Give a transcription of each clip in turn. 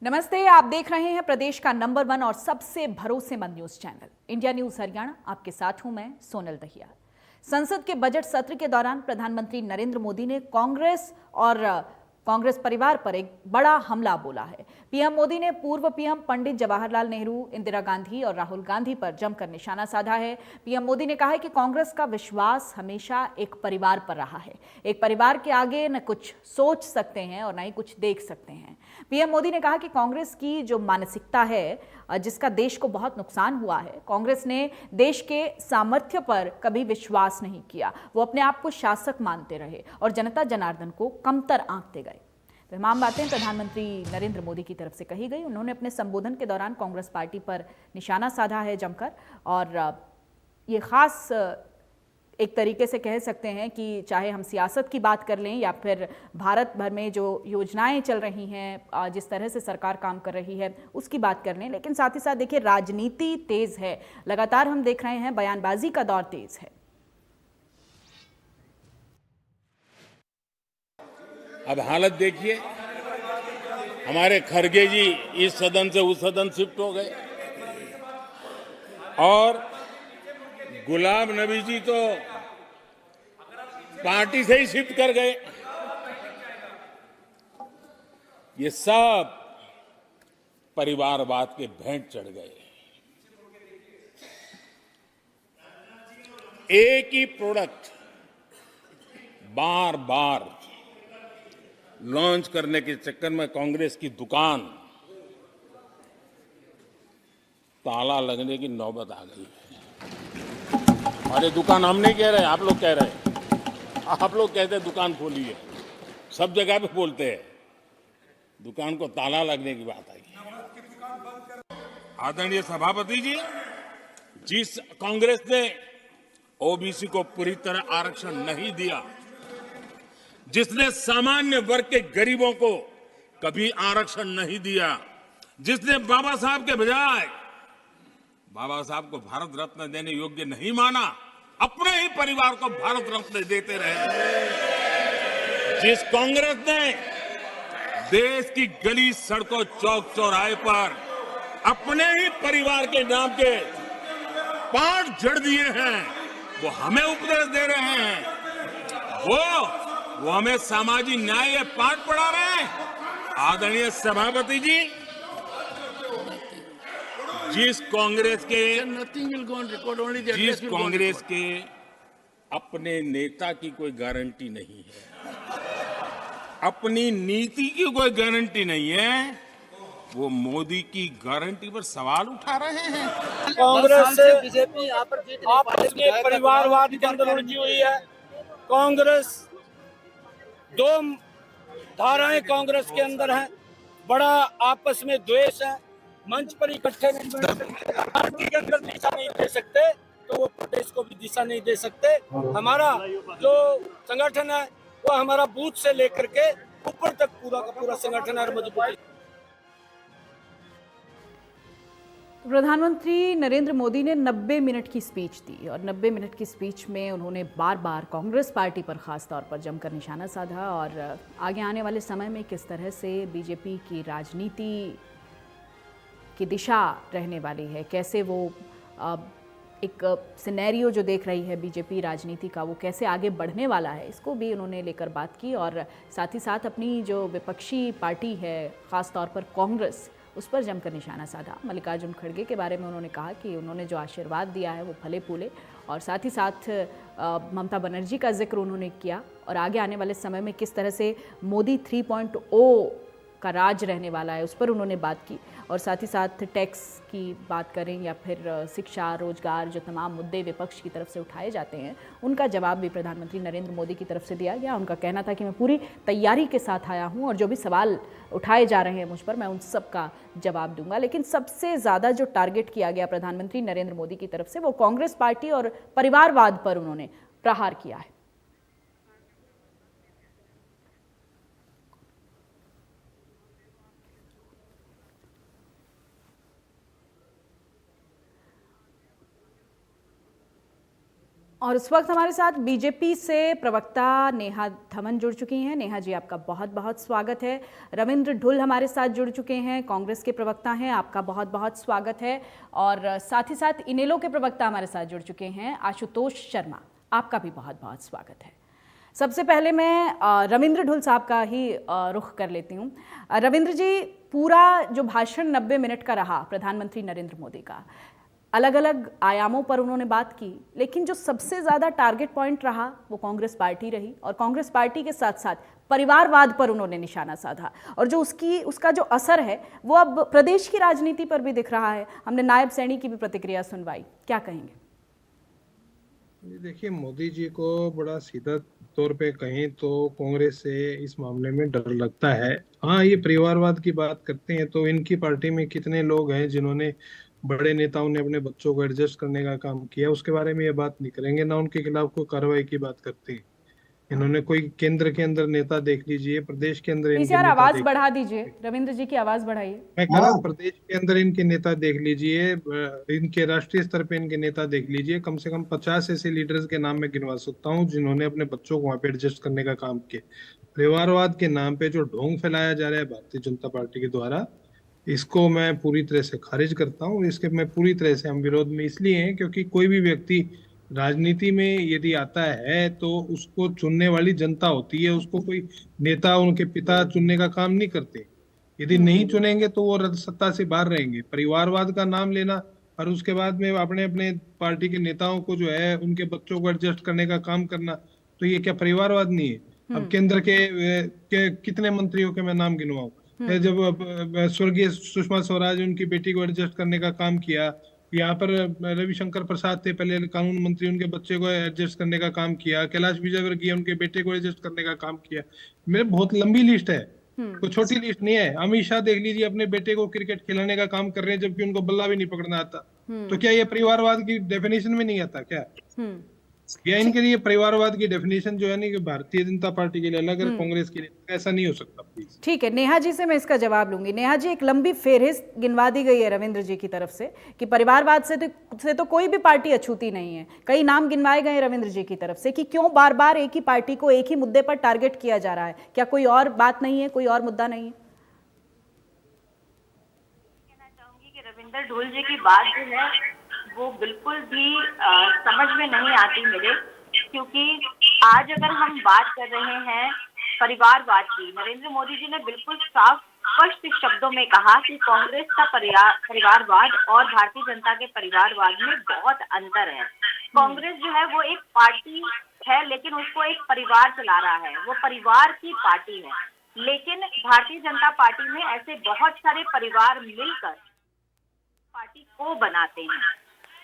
नमस्ते, आप देख रहे हैं प्रदेश का नंबर 1 और सबसे भरोसेमंद news channel India news Haryana. आपके साथ हूं मैं सोनल दहिया। संसद के बजट सत्र के दौरान प्रधानमंत्री नरेंद्र मोदी ने कांग्रेस परिवार पर एक बड़ा हमला बोला है। पीएम मोदी ने पूर्व पीएम पंडित जवाहरलाल नेहरू, इंदिरा गांधी और राहुल गांधी पर जमकर निशाना साधा है। पीएम मोदी ने कहा है कि कांग्रेस का विश्वास हमेशा एक परिवार पर रहा है। एक परिवार के आगे न कुछ सोच सकते हैं और न ही कुछ देख सकते हैं। पीएम मोदी ने कहा कि कांग्रेस की जो मानसिकता है, जिसका देश को बहुत नुकसान हुआ है, कांग्रेस ने देश के सामर्थ्य पर कभी विश्वास नहीं किया। वो अपने आप को शासक मानते रहे और जनता जनार्दन को कमतर आंकते गए। तो तमाम बातें प्रधानमंत्री नरेंद्र मोदी की तरफ से कही गई। उन्होंने अपने संबोधन के दौरान कांग्रेस पार्टी पर निशाना साधा है जमकर, और ये खास एक तरीके से कह सकते हैं कि चाहे हम सियासत की बात कर लें या फिर भारत भर में जो योजनाएं चल रही हैं, जिस तरह से सरकार काम कर रही है उसकी बात कर लें, लेकिन साथ ही साथ देखिए राजनीति तेज है। लगातार हम देख रहे हैं बयानबाजी का दौर तेज है। अब हालत देखिए, हमारे खरगे जी इस सदन से उस सदन शिफ्ट हो गए और गुलाम नबी जी तो पार्टी से ही शिफ्ट कर गए। ये सब परिवारवाद के भेंट चढ़ गए। एक ही प्रोडक्ट बार बार लॉन्च करने के चक्कर में कांग्रेस की दुकान ताला लगने की नौबत आ गई है। और ये दुकान हम नहीं कह रहे, आप लोग कह रहे हैं। आप लोग कहते हैं दुकान खोली है, सब जगह पे बोलते हैं, दुकान को ताला लगने की बात आई। आदरणीय सभापति जी, जिस कांग्रेस ने ओबीसी को पूरी तरह आरक्षण नहीं दिया, जिसने सामान्य वर्ग के गरीबों को कभी आरक्षण नहीं दिया, जिसने बाबा साहब के बजाय बाबा साहब को भारत रत्न देने योग्य नहीं माना, अपने ही परिवार को भारत रत्न देते रहे, जिस कांग्रेस ने देश की गली सड़कों चौक चौराहे पर अपने ही परिवार के नाम के पाठ जड़ दिए हैं, वो हमें उपदेश दे रहे हैं। वो हमें सामाजिक न्याय पाठ पढ़ा रहे हैं। आदरणीय सभापति जी, जिस कांग्रेस के अपने नेता की कोई गारंटी नहीं है, अपनी नीति की कोई गारंटी नहीं है, वो मोदी की गारंटी पर सवाल उठा रहे हैं। कांग्रेस से बीजेपी आपस में परिवारवाद के अंदर उलझी हुई है। कांग्रेस दो धाराएं कांग्रेस के अंदर हैं, बड़ा आपस में द्वेष है। मंच पर इकट्ठे नहीं बैठ सकते, पार्टी के अंदर दिशा नहीं दे सकते, तो वो प्रदेश को भी दिशा नहीं दे सकते। हमारा जो संगठन है वो हमारा बूथ से लेकर के ऊपर तक पूरा का पूरा संगठन है मजबूत। प्रधानमंत्री नरेंद्र मोदी ने 90 मिनट की स्पीच दी और 90 मिनट की स्पीच में उन्होंने बार बार कांग्रेस पार्टी पर खास तौर पर जमकर निशाना साधा और आगे आने वाले समय में किस तरह से बीजेपी की राजनीति की दिशा रहने वाली है, कैसे वो एक सिनेरियो जो देख रही है बीजेपी राजनीति का, वो कैसे आगे बढ़ने वाला है, इसको भी उन्होंने लेकर बात की। और साथ ही साथ अपनी जो विपक्षी पार्टी है, ख़ास तौर पर कांग्रेस, उस पर जमकर निशाना साधा। मल्लिकार्जुन खड़गे के बारे में उन्होंने कहा कि उन्होंने जो आशीर्वाद दिया है वो फले फूले, और साथ ही साथ ममता बनर्जी का जिक्र उन्होंने किया और आगे आने वाले समय में किस तरह से मोदी 3.0 का राज रहने वाला है उस पर उन्होंने बात की। और साथ ही साथ टैक्स की बात करें या फिर शिक्षा, रोजगार, जो तमाम मुद्दे विपक्ष की तरफ से उठाए जाते हैं, उनका जवाब भी प्रधानमंत्री नरेंद्र मोदी की तरफ से दिया गया। उनका कहना था कि मैं पूरी तैयारी के साथ आया हूं और जो भी सवाल उठाए जा रहे हैं मुझ पर, मैं उन सब का जवाब दूंगा। लेकिन सबसे ज़्यादा जो टारगेट किया गया प्रधानमंत्री नरेंद्र मोदी की तरफ से, वो कांग्रेस पार्टी और परिवारवाद पर उन्होंने प्रहार किया है। और इस वक्त हमारे साथ बीजेपी से प्रवक्ता नेहा धमन जुड़ चुकी हैं। नेहा जी, आपका बहुत बहुत स्वागत है। रविंद्र ढुल हमारे साथ जुड़ चुके हैं, कांग्रेस के प्रवक्ता हैं, आपका बहुत बहुत स्वागत है। और साथ ही साथ इनेलो के प्रवक्ता हमारे साथ जुड़ चुके हैं, आशुतोष शर्मा, आपका भी बहुत बहुत स्वागत है। सबसे पहले मैं रविंद्र ढुल साहब का ही रुख कर लेती हूँ। रविंद्र जी, पूरा जो भाषण 90 मिनट का रहा प्रधानमंत्री नरेंद्र मोदी का, अलग अलग आयामों पर उन्होंने बात की, लेकिन जो सबसे ज़्यादा टारगेट पॉइंट रहा वो कांग्रेस पार्टी रही। और कांग्रेस पार्टी के साथ साथ परिवारवाद पर उन्होंने निशाना साधा, और जो उसका जो असर है वो अब प्रदेश की राजनीति पर भी दिख रहा है। हमने नायब सैनी की भी प्रतिक्रिया सुनवाई, क्या कहेंगे? देखिए, मोदी जी को बड़ा सीधा तौर पे कहें तो कांग्रेस से इस मामले में डर लगता है। हाँ, ये परिवारवाद की बात करते हैं तो इनकी पार्टी में कितने लोग हैं जिन्होंने, बड़े नेताओं ने अपने बच्चों को एडजस्ट करने का काम किया, उसके बारे में ये बात नहीं करेंगे, ना उनके खिलाफ कोई कार्रवाई की बात करते हैं। इन्होंने कोई केंद्र के अंदर नेता देख लीजिए, प्रदेश के अंदर इनके नेता आवाज बढ़ा दीजिए, रविंद्र जी की आवाज बढ़ाइए। मैं कह रहा हूँ, प्रदेश के अंदर इनके नेता देख लीजिए, इनके राष्ट्रीय स्तर पे इनके नेता देख लीजिए, कम से कम 50 ऐसे लीडर्स के नाम मैं गिनवा सकता हूँ जिन्होंने अपने बच्चों को वहां पे एडजस्ट करने का काम किया। परिवारवाद के नाम पे जो ढोंग फैलाया जा रहा है भारतीय जनता पार्टी के द्वारा, इसको मैं पूरी तरह से खारिज करता हूँ। इसके मैं पूरी तरह से हम विरोध में इसलिए हैं क्योंकि कोई भी व्यक्ति राजनीति में यदि आता है तो उसको चुनने वाली जनता होती है, उसको कोई नेता उनके पिता चुनने का काम नहीं करते। यदि नहीं चुनेंगे तो वो सत्ता से बाहर रहेंगे। परिवारवाद का नाम लेना और उसके बाद में अपने अपने पार्टी के नेताओं को जो है उनके बच्चों को एडजस्ट करने का काम करना, तो ये क्या परिवारवाद नहीं है? अब केंद्र के कितने मंत्रियों के मैं नाम गिनवाऊं? जब स्वर्गीय सुषमा स्वराज उनकी बेटी को एडजस्ट करने का काम किया, यहाँ पर रविशंकर प्रसाद थे पहले कानून मंत्री, उनके बच्चे को एडजस्ट करने का काम किया, कैलाश विजयवर्गीय उनके बेटे को एडजस्ट करने का काम किया। मेरे बहुत लंबी लिस्ट है, कोई छोटी लिस्ट नहीं है। अमित शाह देख लीजिए, अपने बेटे को क्रिकेट खिलाने का काम कर रहे हैं जबकि उनको बल्ला भी नहीं पकड़ना आता। तो क्या ये परिवारवाद की डेफिनेशन में नहीं आता क्या? या इनके लिए परिवारवाद की डेफिनेशन जो है ना कि भारतीय जनता पार्टी के लिए अलग है, कांग्रेस के लिए ऐसा नहीं हो सकता। प्लीज। ठीक है, नेहा जी से मैं इसका जवाब लूंगी। नेहा जी, एक लंबी फेहरिस्त गिनवा दी गई है रविंद्र जी की तरफ से कि परिवारवाद से तो कोई भी पार्टी अछूती नहीं है। कई नाम गिनवाए गए रविंद्र जी की तरफ से कि क्यों बार बार एक ही पार्टी को एक ही मुद्दे पर टारगेट किया जा रहा है। क्या कोई और बात नहीं है, कोई और मुद्दा नहीं है? कहना चाहूंगी कि रविंद्र ढोल जी की बात जो है वो बिल्कुल भी समझ में नहीं आती मेरे, क्योंकि आज अगर हम बात कर रहे हैं परिवारवाद की, नरेंद्र मोदी जी ने बिल्कुल साफ स्पष्ट शब्दों में कहा कि कांग्रेस का परिवारवाद और भारतीय जनता के परिवारवाद में बहुत अंतर है। कांग्रेस जो है वो एक पार्टी है, लेकिन उसको एक परिवार चला रहा है, वो परिवार की पार्टी है। लेकिन भारतीय जनता पार्टी में ऐसे बहुत सारे परिवार मिलकर पार्टी को बनाते हैं।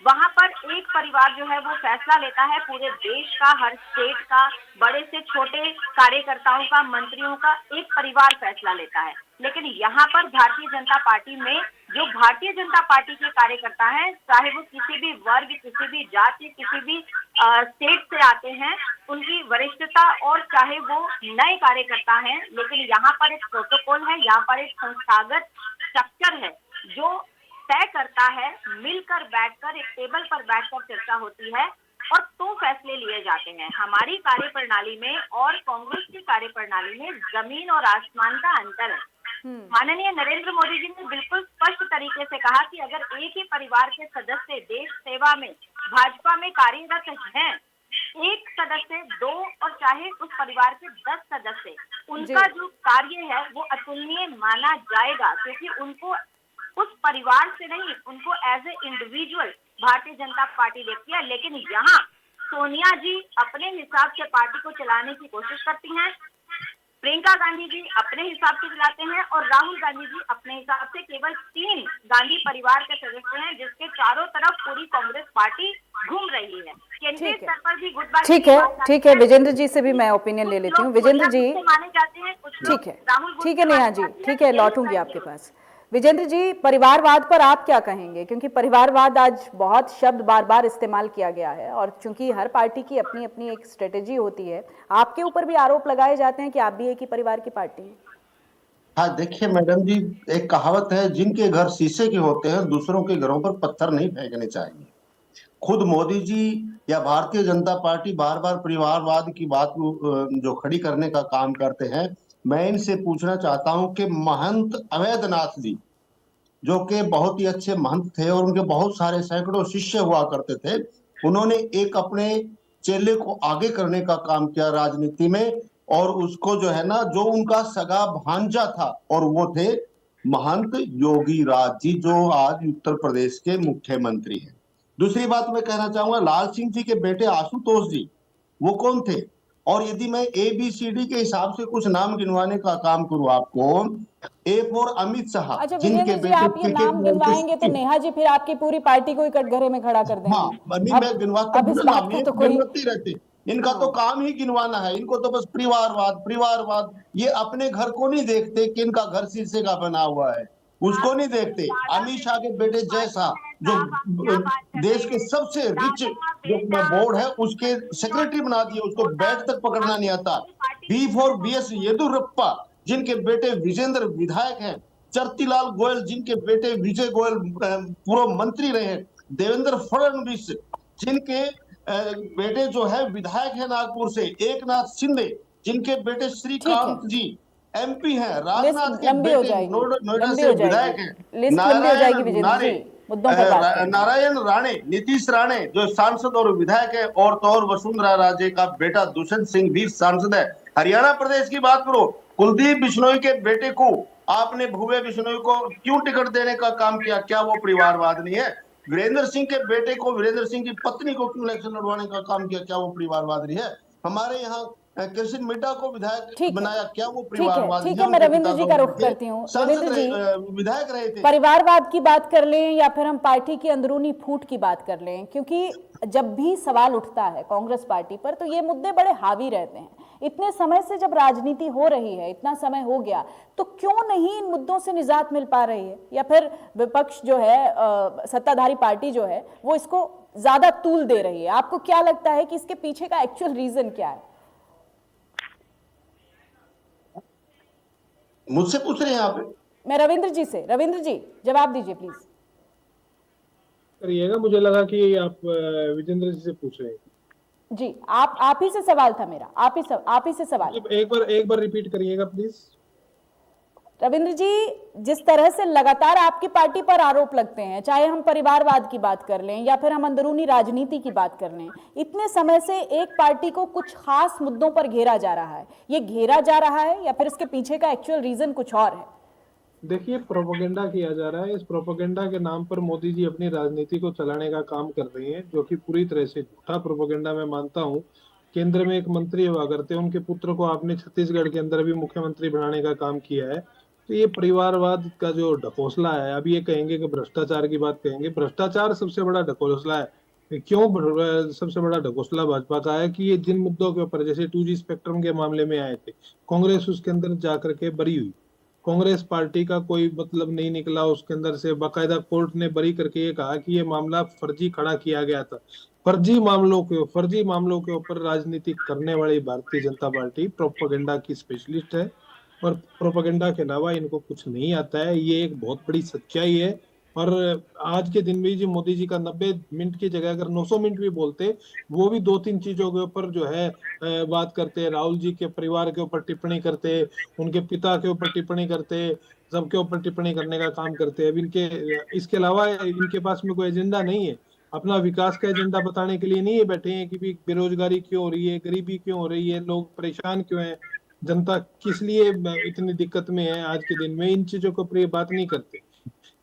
वहां पर एक परिवार जो है वो फैसला लेता है पूरे देश का, हर स्टेट का, बड़े से छोटे कार्यकर्ताओं का, मंत्रियों का, एक परिवार फैसला लेता है। लेकिन यहाँ पर भारतीय जनता पार्टी में जो भारतीय जनता पार्टी के कार्यकर्ता हैं, चाहे वो किसी भी वर्ग, किसी भी जाति, किसी भी स्टेट से आते हैं, उनकी वरिष्ठता, और चाहे वो नए कार्यकर्ता हैं, लेकिन यहाँ पर एक प्रोटोकॉल है, यहाँ पर एक संस्थागत स्ट्रक्चर है जो तय करता है। मिलकर बैठकर एक टेबल पर बैठकर चर्चा होती है और तो फैसले लिए जाते हैं। हमारी कार्यप्रणाली में और कांग्रेस की कार्यप्रणाली में जमीन और आसमान का अंतर है। माननीय नरेंद्र मोदी जी ने बिल्कुल स्पष्ट तरीके से कहा कि अगर एक ही परिवार के सदस्य देश सेवा में, भाजपा में कार्यरत हैं, एक सदस्य, दो, और चाहे उस परिवार के 10 सदस्य, उनका जो कार्य है वो अतुलनीय माना जाएगा, क्योंकि उनको उस परिवार से नहीं, उनको as a individual Bharatiya Janata party देखती है। लेकिन यहाँ सोनिया जी अपने हिसाब से पार्टी को चलाने की कोशिश करती हैं, प्रियंका गांधी जी अपने हिसाब से चलाते हैं, और राहुल गांधी जी अपने हिसाब से। केवल 3 गांधी परिवार के सदस्य हैं जिसके चारों तरफ पूरी कांग्रेस पार्टी घूम रही है। केंद्रीय स्तर पर भी गुटबाजी। ठीक है, विजेंद्र जी से भी मैं ओपिनियन ले लेती हूँ। विजेंद्र जी, माने जाते हैं कुछ। ठीक है नेहा जी, ठीक है, लौटूंगी आपके पास। विजेंद्र जी, परिवारवाद पर आप क्या कहेंगे? क्योंकि परिवारवाद आज बहुत शब्द बार बार इस्तेमाल किया गया है, और चूंकि हर पार्टी की अपनी अपनी एक स्ट्रेटेजी होती है, आपके ऊपर भी आरोप लगाए जाते हैं कि आप भी एक ही परिवार की पार्टी हैं। हाँ, देखिए मैडम जी, एक कहावत है, जिनके घर शीशे के होते हैं दूसरों के घरों पर पत्थर नहीं फेंकने चाहिए। खुद मोदी जी या भारतीय जनता पार्टी बार बार परिवारवाद की बात जो खड़ी करने का काम करते हैं, मैं इनसे पूछना चाहता हूं कि महंत अवैधनाथ जी, जो कि बहुत ही अच्छे महंत थे और उनके बहुत सारे सैकड़ों शिष्य हुआ करते थे, उन्होंने एक अपने चेले को आगे करने का काम किया राजनीति में, और उसको जो है ना, जो उनका सगा भांजा था, और वो थे महंत योगी राज जी, जो आज उत्तर प्रदेश के मुख्यमंत्री हैं। दूसरी बात मैं कहना चाहूंगा, लाल सिंह जी के बेटे आशुतोष जी, वो कौन थे? और यदि मैं ABCD के हिसाब से कुछ नाम गिनवाने का काम करूं आपको, A फॉर अमित शाह, अच्छा जिनके विजेंद्र जी, बेटे आप ये क्रिकेट नाम गिनवाएंगे तो नेहा जी फिर आपकी पूरी पार्टी को ही कटघरे में खड़ा कर हाँ, देंगी। नहीं, मैं गिनवाता अब हूँ इस ना बात नाम, का ये तो कोई गिनवाते रहते। इनका तो हाँ काम ही गिनवाना है, इनको तो बस परिवारवाद परिवारवाद। ये अपने घर को नहीं देखते कि इनका घर शीशे का बना हुआ है, उसको नहीं देखते। अमित शाह के बेटे जय शाह, जो देश के सबसे रिच जो बोर्ड है उसके सेक्रेटरी बना दिए, उसको बैट तक पकड़ना नहीं आता। B फॉर BS येदुरप्पा, जिनके बेटे विजेंद्र विधायक हैं। चरतीलाल गोयल, जिनके बेटे विजय गोयल पूर्व मंत्री रहे। देवेंद्र फडणवीस, जिनके बेटे जो है विधायक है नागपुर से। एकनाथ शिंदे, जिनके बेटे ठीक है, श्रीकांत जी MP हैं। लिस्ट राजनाथ के लंबी हो बेटे जाएगी, नोएडा लंबी से हो विधायक जाएगी, हैं। लिस्ट लंबी हो जाएगी विजेंद्र जी, मुद्दों पर बात करेंगे। नारायण राणे, नीतीश राणे, जो सांसद और विधायक है। और तो और वसुंधरा राजे का बेटा दुष्यंत सिंह भी सांसद है। हरियाणा प्रदेश की बात करो, कुलदीप बिश्नोई के बेटे को आपने, भुवे बिश्नोई को क्यों टिकट देने का काम किया? क्या वो परिवारवाद नहीं है? वीरेंद्र सिंह के बेटे को, वीरेंद्र सिंह की पत्नी को क्यों इलेक्शन लड़वाने का काम किया? क्या वो परिवारवाद नहीं है? हमारे यहाँ कृष्ण मिड्डा को विधायक ठीक है, बनाया, क्या वो ठीक है, परिवारवाद नहीं ठीक है? है, मैं उनके रविंद्र पिता जी तो का रुख करती हूँ। रविंद्र जी, विधायक रहे थे। परिवारवाद की बात कर लें या फिर हम पार्टी की अंदरूनी फूट की बात कर लें, क्योंकि जब भी सवाल उठता है कांग्रेस पार्टी पर तो ये मुद्दे बड़े हावी रहते हैं। इतने समय से जब राजनीति हो रही है, इतना समय हो गया, तो क्यों नहीं इन मुद्दों से निजात मिल पा रही है? या फिर विपक्ष जो है, सत्ताधारी पार्टी जो है, वो इसको ज्यादा तूल दे रही है? आपको क्या लगता है कि इसके पीछे का एक्चुअल रीजन क्या है? मुझसे पूछ रहे हैं आप? मैं रविंद्र जी से, रविंद्र जी जवाब दीजिए प्लीज। करिएगा, मुझे लगा कि आप विजेंद्र जी से पूछ रहे हैं। जी, आप ही से सवाल था मेरा, आप ही से सवाल। एक बार रिपीट करिएगा प्लीज। रविंद्र जी, जिस तरह से लगातार आपकी पार्टी पर आरोप लगते हैं, चाहे हम परिवारवाद की बात कर लें या फिर हम अंदरूनी राजनीति की बात कर लें, इतने समय से एक पार्टी को कुछ खास मुद्दों पर घेरा जा रहा है, ये घेरा जा रहा है या फिर इसके पीछे का एक्चुअल रीजन कुछ और है? देखिए, प्रोपेगेंडा किया जा रहा है। इस प्रोपेगेंडा के नाम पर मोदी जी अपनी राजनीति को चलाने का काम कर रहे हैं, जो कि पूरी तरह से झूठा प्रोपेगेंडा मैं मानता हूं। केंद्र में एक मंत्री हुआ करते हैं, उनके पुत्र को आपने छत्तीसगढ़ के अंदर भी मुख्यमंत्री बनाने का काम किया है। तो ये परिवारवाद का जो ढकोसला है, अब ये कहेंगे कि भ्रष्टाचार की बात कहेंगे, भ्रष्टाचार सबसे बड़ा ढकोसला है। क्यों सबसे बड़ा ढकोसला भाजपा का है कि ये जिन मुद्दों के ऊपर, जैसे 2G स्पेक्ट्रम के मामले में आए थे, कांग्रेस उसके अंदर जाकर के बरी हुई। कांग्रेस पार्टी का कोई मतलब नहीं निकला उसके अंदर से। बाकायदा कोर्ट ने बरी करके ये कहा कि ये मामला फर्जी खड़ा किया गया था। फर्जी मामलों के ऊपर राजनीति करने वाली भारतीय जनता पार्टी प्रोपेगेंडा की स्पेशलिस्ट है, और प्रोपेगेंडा के अलावा इनको कुछ नहीं आता है। ये एक बहुत बड़ी सच्चाई है। और आज के दिन में जो मोदी जी का 90 मिनट की जगह अगर 900 मिनट भी बोलते, वो भी 2-3 चीजों के ऊपर जो है बात करते। राहुल जी के परिवार के ऊपर टिप्पणी करते, उनके पिता के ऊपर टिप्पणी करते, सबके ऊपर टिप्पणी करने का काम करते हैं। अब इनके इसके अलावा इनके पास में कोई एजेंडा नहीं है। अपना विकास का एजेंडा बताने के लिए नहीं है बैठे हैं कि भी बेरोजगारी क्यों हो रही है, गरीबी क्यों हो रही है, लोग परेशान क्यों है, जनता किस लिए इतनी दिक्कत में है आज के दिन में। इन चीजों के ऊपर ये बात नहीं करते,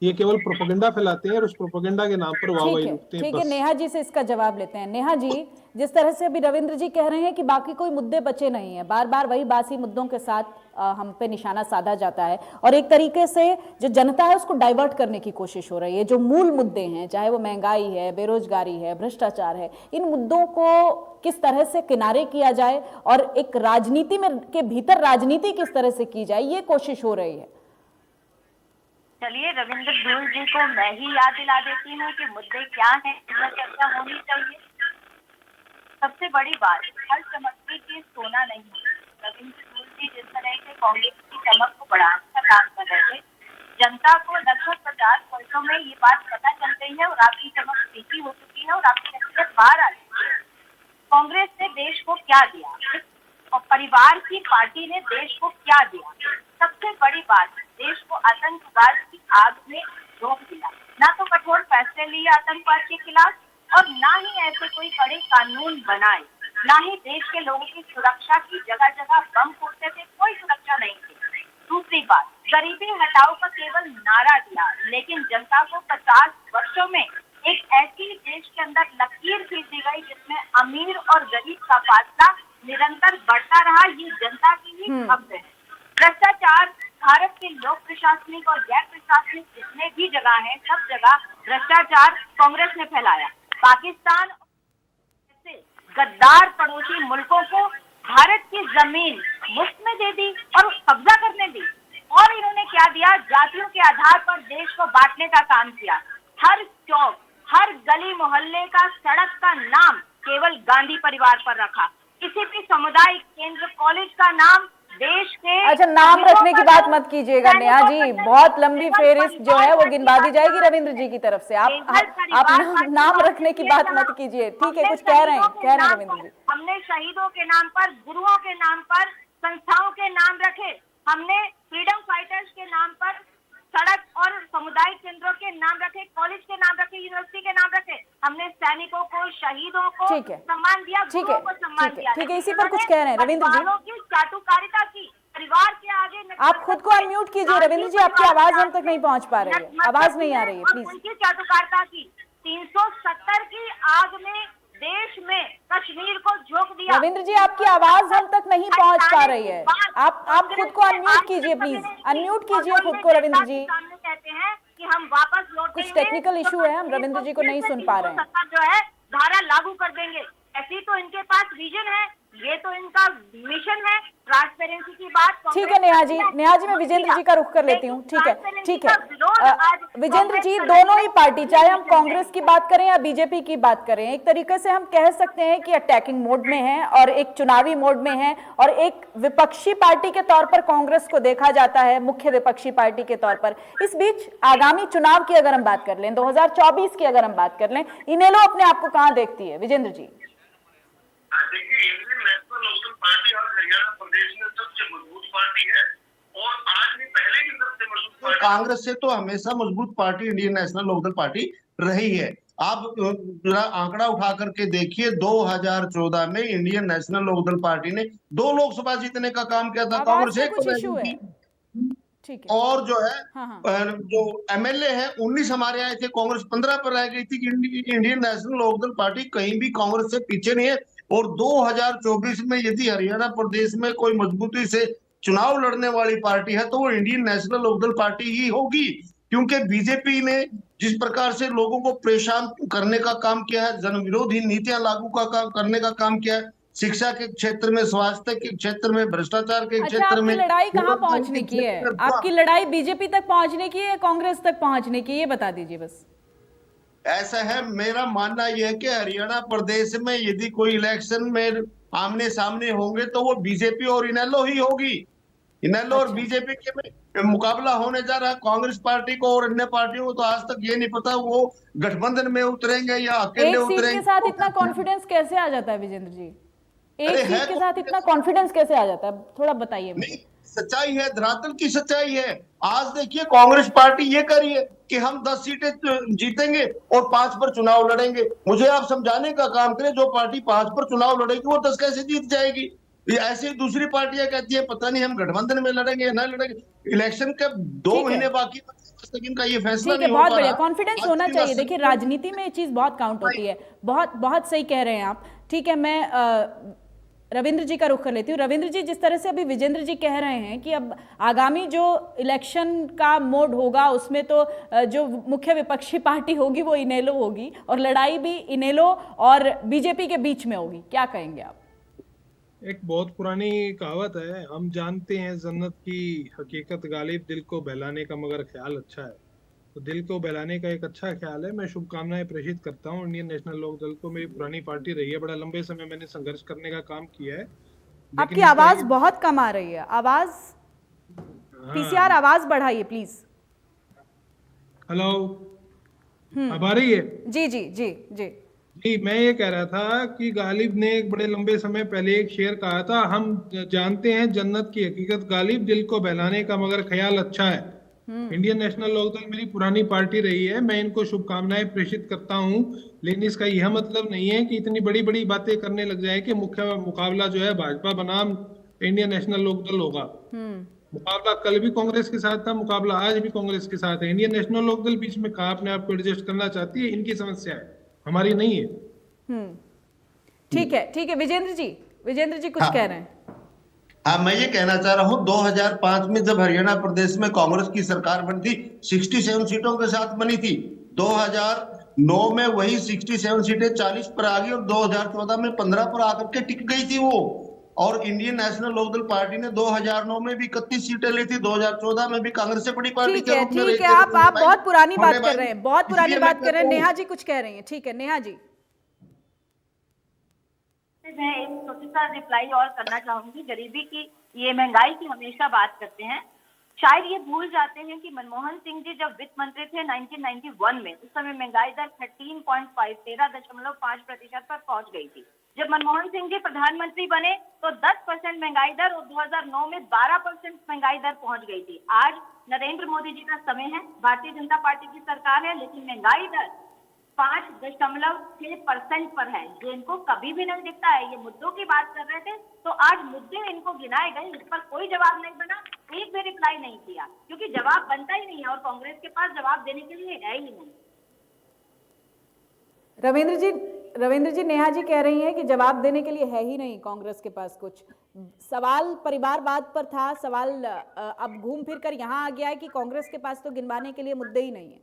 ये केवल प्रोपेगेंडा फैलाते हैं और उस प्रोपेगेंडा के नाम पर वाहवाही लूटते हैं। ठीक है, बस। नेहा जी से इसका जवाब लेते हैं। नेहा जी, जिस तरह से अभी रविंद्र जी कह रहे हैं कि बाकी कोई मुद्दे बचे नहीं है, बार बार वही बासी मुद्दों के साथ हम पे निशाना साधा जाता है और एक तरीके से जो जनता है उसको डाइवर्ट करने की कोशिश हो रही है। जो मूल मुद्दे हैं, चाहे वो महंगाई है, बेरोजगारी है, भ्रष्टाचार है, इन मुद्दों को किस तरह से किनारे किया जाए और एक राजनीति में के भीतर राजनीति किस तरह से की जाए, ये कोशिश हो रही है। चलिए, रविंद्र धूल जी को मैं ही याद दिला देती हूँ कि मुद्दे क्या हैं, इसमें चर्चा होनी चाहिए। सबसे बड़ी बात, हर चमकती चीज सोना नहीं है। रविंद्र धूल जी जिस तरह से कांग्रेस की चमक को बढ़ाने का काम कर रहे थे, जनता को लगभग 50 वर्षों में ये बात पता चल गई है और आपकी चमक फीकी हो चुकी है और आपकी शख्सियत बाहर आ चुकी है। कांग्रेस ने देश को क्या दिया और परिवार की पार्टी ने देश को क्या दिया। सबसे बड़ी बात, देश को आतंकवाद की आग में रोक दिया। ना तो कठोर फैसले लिए आतंकवाद के खिलाफ और ना ही ऐसे कोई कड़े कानून बनाए, ना ही देश के लोगों की सुरक्षा की जगह जगह बम फूटते थे, कोई सुरक्षा नहीं थी। दूसरी बात, गरीबी हटाओ का केवल नारा दिया, लेकिन जनता को 50 वर्षों में एक ऐसी देश के अंदर लकीर खींच दी गई जिसमें अमीर और गरीब का फासला निरंतर बढ़ता रहा। ये जनता की ही खब्र है। भ्रष्टाचार, भारत के लोक प्रशासनिक और गैर प्रशासनिक जितने भी जगह हैं, सब जगह भ्रष्टाचार कांग्रेस ने फैलाया। पाकिस्तान जैसे गद्दार पड़ोसी मुल्कों को भारत की जमीन मुफ्त में दे दी और कब्जा करने दी। और इन्होंने क्या दिया, जातियों के आधार पर देश को बांटने का काम किया। हर चौक, हर गली मोहल्ले का, सड़क का नाम केवल गांधी परिवार पर रखा। किसी भी सामुदायिक केंद्र, कॉलेज का नाम देश के, अच्छा, नाम रखने की बात मत कीजिएगा नेहा जी, बहुत लंबी फेहरिस्त जो है वो गिनवा दी जाएगी रविंद्र जी की तरफ से। आप नाम रखने की बात मत कीजिए, ठीक है? कुछ कह रहे हैं रविंद्र जी। हमने शहीदों के नाम पर, गुरुओं के नाम पर, संस्थाओं के नाम रखे। हमने फ्रीडम फाइटर्स के नाम पर सड़क और सामुदायिक केंद्रों के नाम रखे, कॉलेज के नाम रखे, यूनिवर्सिटी के नाम रखे। हमने सैनिकों को, शहीदों को सम्मान दिया, गुरुओं को सम्मान दिया। ठीक है, इसी पर कुछ कह रहे हैं रविंद्र जी। की चाटुकारिता की, परिवार के आगे आप खुद को अनम्यूट कीजिए रविंद्र जी, आपकी आवाज हम तक नहीं पहुंच पा रही है, आवाज नहीं आ रही है, प्लीज। उनकी चाटुकारिता की 370 की आग में देश में कश्मीर को झोंक दिया। रविंद्र जी, आपकी आवाज हम तक नहीं पहुंच पा रही है, आप खुद को अनम्यूट कीजिए प्लीज, अनम्यूट कीजिए खुद को रविंद्र जी। कहते हैं कि हम वापस लौटेंगे, कुछ टेक्निकल इशू है, हम रविंद्र जी को नहीं सुन पा रहे हैं। जो है धारा लागू कर देंगे, ऐसी तो इनके पास विजन है, ये तो इनका मिशन है, ट्रांसपेरेंसी की बात। ठीक है नेहा जी, मैं विजेंद्र जी का रुख कर लेती हूँ। ठीक है विजेंद्र जी, दोनों ही पार्टी, चाहे हम कांग्रेस की बात करें या बीजेपी की बात करें, एक तरीके से हम कह सकते हैं कि अटैकिंग मोड में है और एक चुनावी मोड में है, और एक विपक्षी पार्टी के तौर पर कांग्रेस को देखा जाता है, मुख्य विपक्षी पार्टी के तौर पर। इस बीच आगामी चुनाव की अगर हम बात कर लें, 2024 की अगर हम बात कर लें, इनेलो अपने आप को कहां देखती है विजेंद्र जी? देखिए, इंडियन नेशनल लोकदल पार्टी और हरियाणा प्रदेश में सबसे मजबूत पार्टी है और आज भी पहले की सबसे मजबूत पार्टी। कांग्रेस से तो हमेशा मजबूत party Indian National Lokdal party रही है। आप जरा आंकड़ा उठा करके देखिए, 2014 में इंडियन नेशनल लोकदल पार्टी ने 2 लोकसभा जीतने का काम किया था। कांग्रेस एक और जो है जो एमएलए है 19 हमारे आए थे, कांग्रेस 15 पर रह गई थी। इंडियन नेशनल लोकदल पार्टी कहीं भी कांग्रेस से पीछे नहीं है। और 2024 में यदि हरियाणा प्रदेश में कोई मजबूती से चुनाव लड़ने वाली पार्टी है तो वो इंडियन नेशनल लोकदल पार्टी ही होगी, क्योंकि बीजेपी ने जिस प्रकार से लोगों को परेशान करने का काम किया है, जन विरोधी नीतियां लागू करने का काम किया है, शिक्षा के क्षेत्र में, स्वास्थ्य के क्षेत्र में, भ्रष्टाचार के क्षेत्र में। लड़ाई कहां पहुंचने की है? आपकी लड़ाई बीजेपी तक पहुंचने की है, कांग्रेस तक पहुंचने की, ये बता दीजिए बस। ऐसा है, मेरा मानना यह है कि हरियाणा प्रदेश में यदि कोई इलेक्शन में आमने सामने होंगे तो वो बीजेपी और इनेलो ही होगी। इनेलो और बीजेपी के मुकाबला होने जा रहा है। कांग्रेस पार्टी को और अन्य पार्टियों को तो आज तक ये नहीं पता वो गठबंधन में उतरेंगे या अकेले उतरेंगे। एक सीट के साथ इतना कॉन्फिडेंस कैसे आ जाता है विजेंद्र जी? एक सीट के साथ इतना कॉन्फिडेंस कैसे आ जाता है, थोड़ा बताइए मुझे। सच्चाई है, धरातल की सच्चाई है। आज देखिए, कांग्रेस पार्टी ये करी है कि हम 10 सीटें जीतेंगे और 5 पर चुनाव लड़ेंगे। मुझे आप समझाने का काम करें, जो पार्टी 5 पर चुनाव लड़ेगी वो 10 कैसे जीत जाएगी? ऐसी दूसरी पार्टियां कहती है पता नहीं हम गठबंधन में लड़ेंगे या ना लड़ेंगे। इलेक्शन के 2 महीने बाकी, इनका ये फैसला नहीं हो पा रहा। बहुत बढ़िया, कॉन्फिडेंस होना चाहिए। देखिए, राजनीति में ये चीज बहुत काउंट होती है। बहुत सही कह रहे हैं आप। ठीक है, मैं रविंद्र जी का रुख कर लेती हूँ। रविंद्र जी, जिस तरह से अभी विजेंद्र जी कह रहे हैं कि अब आगामी जो इलेक्शन का मोड होगा उसमें तो जो मुख्य विपक्षी पार्टी होगी वो इनेलो होगी और लड़ाई भी इनेलो और बीजेपी के बीच में होगी, क्या कहेंगे आप? एक बहुत पुरानी कहावत है, हम जानते हैं जन्नत की हकीकत गालिब, दिल को बहलाने का मगर ख्याल अच्छा है। तो दिल को बहलाने का एक अच्छा ख्याल है। मैं शुभकामनाएं प्रेषित करता हूँ इंडियन नेशनल लोकदल को। मेरी पुरानी पार्टी रही है, बड़ा लंबे समय मैंने संघर्ष करने का काम किया है। आपकी आवाज बहुत कम आ रही है, आवाज पीसीआर आवाज बढ़ाइए प्लीज। हेलो, अब आ रही है? जी जी जी जी नहीं, मैं ये कह रहा था कि गालिब ने एक बड़े लंबे समय पहले एक शेर कहा था, हम जानते हैं जन्नत की हकीकत गालिब, दिल को बहलाने का मगर ख्याल अच्छा है। इंडियन नेशनल लोकदल मेरी पुरानी पार्टी रही है, मैं इनको शुभकामनाएं प्रेषित करता हूं, लेकिन इसका यह मतलब नहीं है कि इतनी बड़ी बड़ी बातें करने लग जाए कि मुख्य मुकाबला जो है भाजपा बनाम इंडियन नेशनल लोकदल होगा। मुकाबला कल भी कांग्रेस के साथ था, मुकाबला आज भी कांग्रेस के साथ है। इंडियन नेशनल लोकदल बीच में कहा अपने आप को एडजस्ट करना चाहती है, इनकी समस्या है, हमारी नहीं है। ठीक है, ठीक है। विजेंद्र जी कुछ हाँ। कह रहे हैं। हाँ, मैं ये कहना चाह रहा हूँ 2005 में जब हरियाणा प्रदेश में कांग्रेस की सरकार बनी थी 67 सीटों के साथ बनी थी। 2009 में वही 67 सीटें 40 पर आ गई और 2014 में 15 पर आकर के टिक गई थी वो। और इंडियन नेशनल लोकदल पार्टी ने 2009 में भी 31 सीटें ली थी, 2014 में भी कांग्रेस से बड़ी पार्टी ठीक है, ठीक है। आप बहुत पुरानी बात कर रहे हैं, बहुत पुरानी बात कर रहे हैं। नेहा जी कुछ कह रही हैं। ठीक है नेहा जी। मैं एक छोटी सा रिप्लाई और करना चाहूंगी। गरीबी की, ये महंगाई की हमेशा बात करते हैं, शायद ये भूल जाते हैं कि मनमोहन सिंह जी जब वित्त मंत्री थे 1991 में, उस समय महंगाई दर 13.5% पर पहुंच गई थी। जब मनमोहन सिंह जी प्रधानमंत्री बने तो 10% महंगाई दर और 2009 में 12% महंगाई दर पहुंच गई थी। आज नरेंद्र मोदी जी का समय है, भारतीय जनता पार्टी की सरकार है, लेकिन महंगाई दर 5.6% पर है, जो इनको कभी भी नहीं दिखता है। ये मुद्दों की बात कर रहे थे तो आज मुद्दे इनको गिनाए गए, इस पर कोई जवाब नहीं बना, एक भी रिप्लाई नहीं किया, क्योंकि जवाब बनता ही नहीं है और कांग्रेस के पास जवाब देने के लिए है ही नहीं। रविंद्र जी, नेहा जी कह रही हैं कि जवाब देने के लिए है ही नहीं कांग्रेस के पास कुछ। सवाल परिवारवाद पर था, सवाल अब घूम फिर कर यहाँ आ गया है कि कांग्रेस के पास तो गिनवाने के लिए मुद्दे ही नहीं है।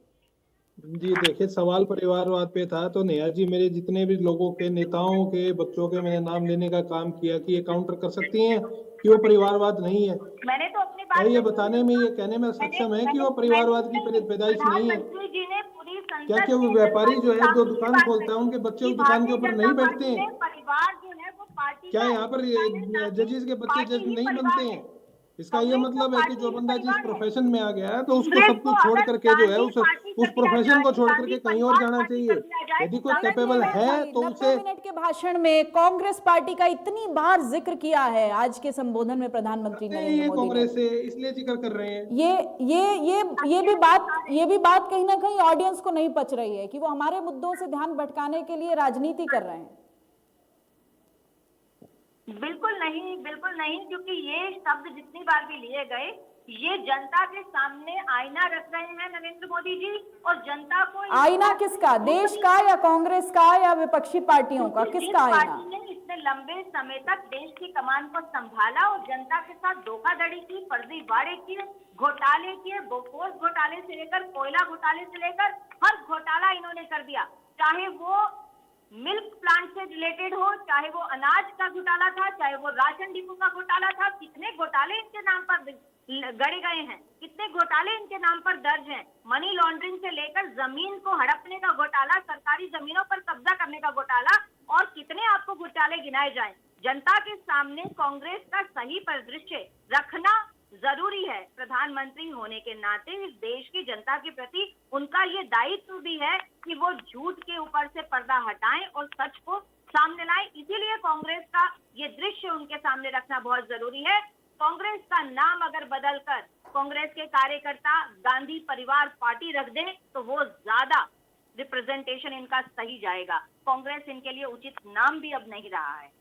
जी देखिए, सवाल परिवारवाद पे था तो नेहा जी मेरे जितने भी लोगों के, नेताओं के बच्चों के मैंने नाम लेने का काम किया कि ये काउंटर कर सकती हैं कि वो परिवारवाद नहीं है। मैंने तो अपनी बात ये बताने में, ये कहने में सक्षम है कि वो परिवारवाद की पैदाइश नहीं है। क्या वो व्यापारी जो है जो दुकान खोलता है उनके बच्चे उस दुकान के ऊपर नहीं बैठते हैं? परिवार जो है वो पार्टी, क्या यहाँ पर जजेस के बच्चे जज नहीं बनते हैं? इसका ये मतलब है कि जो बंदा जिस प्रोफेशन में आ गया है तो उसको सब कुछ छोड़ करके जो है उस प्रोफेशन को छोड़ करके कहीं और जाना चाहिए। यदि कोई कैपेबल है तो उसे। 90 मिनट के भाषण में कांग्रेस पार्टी का इतनी बार जिक्र किया है, आज के संबोधन में प्रधानमंत्री नरेंद्र मोदी ने कांग्रेस से इसलिए जिक्र कर रहे हैं। ये भी बात कहीं ना कहीं ऑडियंस को नहीं पच रही है कि वो हमारे मुद्दों से ध्यान भटकाने के लिए राजनीति कर रहे हैं। बिल्कुल नहीं, क्योंकि ये शब्द जितनी बार भी लिए गए, ये जनता के सामने आईना रख रहे हैं नरेंद्र मोदी जी, और जनता को आईना किसका? देश का या कांग्रेस का या विपक्षी पार्टियों का? किसका आईना? पार्टी ने इतने लंबे समय तक देश की कमान को संभाला और जनता के साथ धोखाधड़ी की, फर्जीवाड़े किए, घोटाले किए, बोफोर्स घोटाले से लेकर कोयला घोटाले से लेकर हर घोटाला इन्होंने कर दिया। चाहे वो मिल्क प्लांट से रिलेटेड हो, चाहे वो अनाज का घोटाला था, चाहे वो राशन डिपो का घोटाला था। कितने घोटाले इनके नाम पर गढ़े गए हैं, कितने घोटाले इनके नाम पर दर्ज हैं। मनी लॉन्ड्रिंग से लेकर जमीन को हड़पने का घोटाला, सरकारी जमीनों पर कब्जा करने का घोटाला, और कितने आपको घोटाले गिनाए जाएं। जनता के सामने कांग्रेस का सही परिदृश्य रखना जरूरी है। प्रधानमंत्री होने के नाते इस देश की जनता के प्रति उनका ये दायित्व भी है कि वो झूठ के ऊपर से पर्दा हटाएं और सच को सामने लाएं। इसीलिए कांग्रेस का ये दृश्य उनके सामने रखना बहुत जरूरी है। कांग्रेस का नाम अगर बदलकर कांग्रेस के कार्यकर्ता गांधी परिवार पार्टी रख दें तो वो ज्यादा रिप्रेजेंटेशन इनका सही जाएगा। कांग्रेस इनके लिए उचित नाम भी अब नहीं रहा है।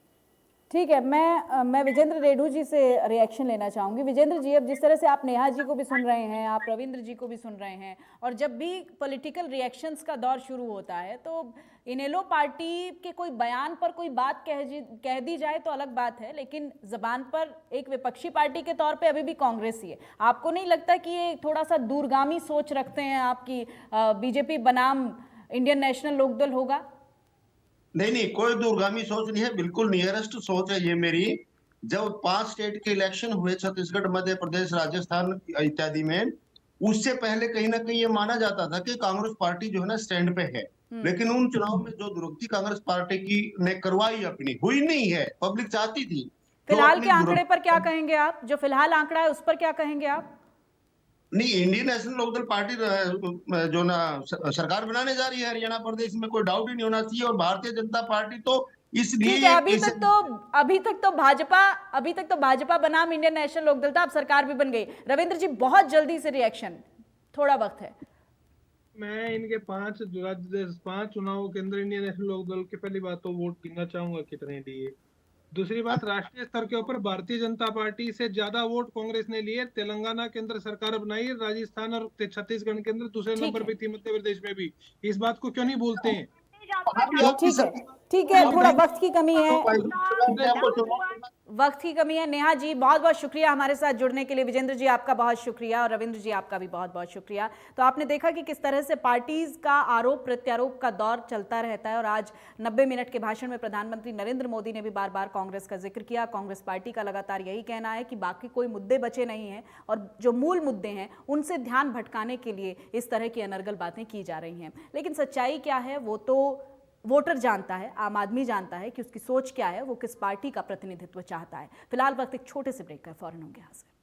ठीक है, मैं विजेंद्र रेडू जी से रिएक्शन लेना चाहूँगी। विजेंद्र जी, अब जिस तरह से आप नेहा जी को भी सुन रहे हैं, आप रविंद्र जी को भी सुन रहे हैं, और जब भी पॉलिटिकल रिएक्शंस का दौर शुरू होता है तो इनेलो पार्टी के कोई बयान पर कोई बात कह दी जाए तो अलग बात है, लेकिन जबान पर एक विपक्षी पार्टी के तौर पे अभी भी कांग्रेस ही है। आपको नहीं लगता कि ये थोड़ा सा दूरगामी सोच रखते हैं आपकी, बीजेपी बनाम इंडियन नेशनल लोकदल होगा? नहीं, कोई दूरगामी सोच नहीं है, बिल्कुल नियरेस्ट सोच है ये मेरी। जब 5 स्टेट के इलेक्शन हुए, छत्तीसगढ़, मध्य प्रदेश, राजस्थान इत्यादि में, उससे पहले कहीं ना कहीं ये माना जाता था कि कांग्रेस पार्टी जो है ना स्टैंड पे है। लेकिन उन चुनाव में जो दुरुक्ति कांग्रेस पार्टी की ने करवाई अपनी, हुई नहीं है। पब्लिक चाहती थी। फिलहाल के आंकड़े पर क्या कहेंगे आप? जो फिलहाल आंकड़ा है उस पर क्या कहेंगे आप? नहीं, इंडियन नेशनल लोकदल पार्टी जो ना सरकार बनाने जा रही है हरियाणा प्रदेश में, कोई डाउट ही नहीं होना चाहिए। और भारतीय जनता पार्टी तो इसलिए ठीक है, अभी तक तो भाजपा बनाम इंडियन नेशनल लोकदल था, अब सरकार भी बन गई। रविंद्र जी, बहुत जल्दी से रिएक्शन, थोड़ा वक्त है। मैं इनके 5 चुनावों के अंदर इंडियन नेशनल लोकदल के पहली बात तो वोट गिनना चाहूंगा कितने लिए। दूसरी बात, राष्ट्रीय स्तर के ऊपर भारतीय जनता पार्टी से ज्यादा वोट कांग्रेस ने लिए। तेलंगाना के अंदर सरकार बनाई, राजस्थान और छत्तीसगढ़ के अंदर दूसरे नंबर पे थी, मध्य प्रदेश में भी। इस बात को क्यों नहीं बोलते हैं? ठीक है, थोड़ा वक्त की कमी है, वक्त की कमी है। नेहा जी, बहुत बहुत शुक्रिया हमारे साथ जुड़ने के लिए। विजेंद्र जी, आपका बहुत शुक्रिया, और रविंद्र जी, आपका भी बहुत बहुत शुक्रिया। तो आपने देखा कि किस तरह से पार्टीज का आरोप प्रत्यारोप का दौर चलता रहता है, और आज 90 मिनट के भाषण में प्रधानमंत्री नरेंद्र मोदी ने भी बार बार कांग्रेस का जिक्र किया। कांग्रेस पार्टी का लगातार यही कहना है कि बाकी कोई मुद्दे बचे नहीं हैं, और जो मूल मुद्दे हैं उनसे ध्यान भटकाने के लिए इस तरह की अनर्गल बातें की जा रही हैं। लेकिन सच्चाई क्या है वो तो वोटर जानता है, आम आदमी जानता है कि उसकी सोच क्या है, वो किस पार्टी का प्रतिनिधित्व चाहता है। फिलहाल वक्त एक छोटे से ब्रेक का, फौरन होंगे हाजिर।